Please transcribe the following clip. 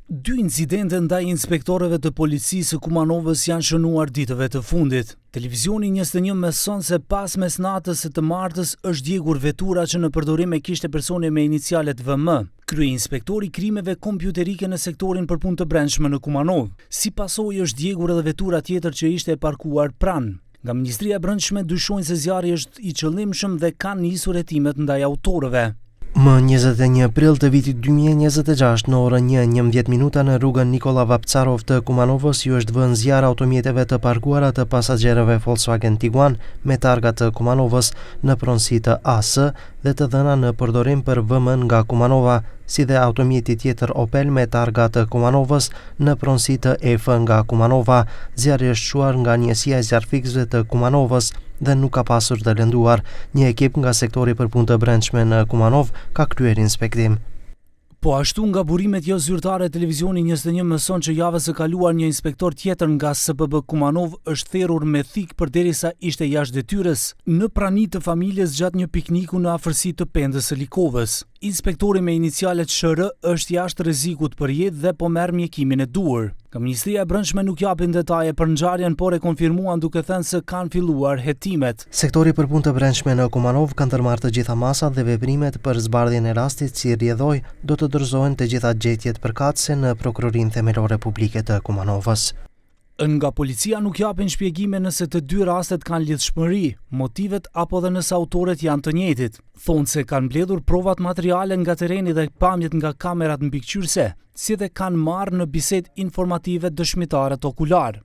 Dy incidente ndaj inspektorëve të policisë së Kumanovës janë shënuar ditëve të fundit. Televizioni 21 mëson se pas mesnatës së të martës është djegur vetura që në përdorim e kishte personi me inicialet VM. Kryeinspektori i krimeve kompjuterike në sektorin për punë të brendshme në Kumanov. Si pasojë është djegur edhe vetura tjetër që ishte e parkuar pranë. Nga Ministria e Brendshme dyshojnë se zjarri është i qëllimshëm dhe kanë nisur hetimet ndaj autorëve. Më 21 prill të vitit 2026 në orën 1:11 në rrugën Nikola Vapcarov të Kumanovës ju është vënë zjarr automjeteve të parkuara të pasagerëve Volkswagen Tiguan me targa të Kumanovës në pronësi të AS dhe të dhëna në përdorim për VM nga Kumanova, si dhe automjeti tjetër Opel me targa të Kumanovës në pronësi të EF nga Kumanova. Zjarri është shuar nga njësia e zjarrfikësve të Kumanovës dhe nuk ka pasur të lënduar. Një ekip nga sektori për punë të brendshme në Kumanov ka kryer inspektim. Po ashtu nga burimet jo zyrtare, televizioni 21 mëson që javës së kaluar një inspektor tjetër nga SPB Kumanov është therrur me thik përderisa ishte jashtë detyrës në prani të familjes gjatë një pikniku në afërsi të pendës së Likovës. Inspektori me inicialet SHR është jashtë rrezikut për jetë dhe po merr mjekimin e duhur. Nga Ministria e Brendshme nuk japin detaje për ngjarjen, por e konfirmuan duke thënë se kanë filluar hetimet. Sektori për punë të brendshme në Kumanov kanë ndërmarrë të gjitha masat dhe veprimet për zbardhjen e rastit si rrjedhoi, do të dorëzohen të gjitha gjetjet përkatëse në Prokurorinë Themelore Publike të Kumanovës. Nga policia nuk japin shpjegime nëse të dy rastet kanë lidhshmëri, motivet apo dhe nëse autoret janë të njëjtit. Thonë se kanë mbledhur provat materiale nga tereni dhe pamjet nga kamerat mbikëqyrëse, si dhe kanë marrë në bisedë informative dëshmitarët okular.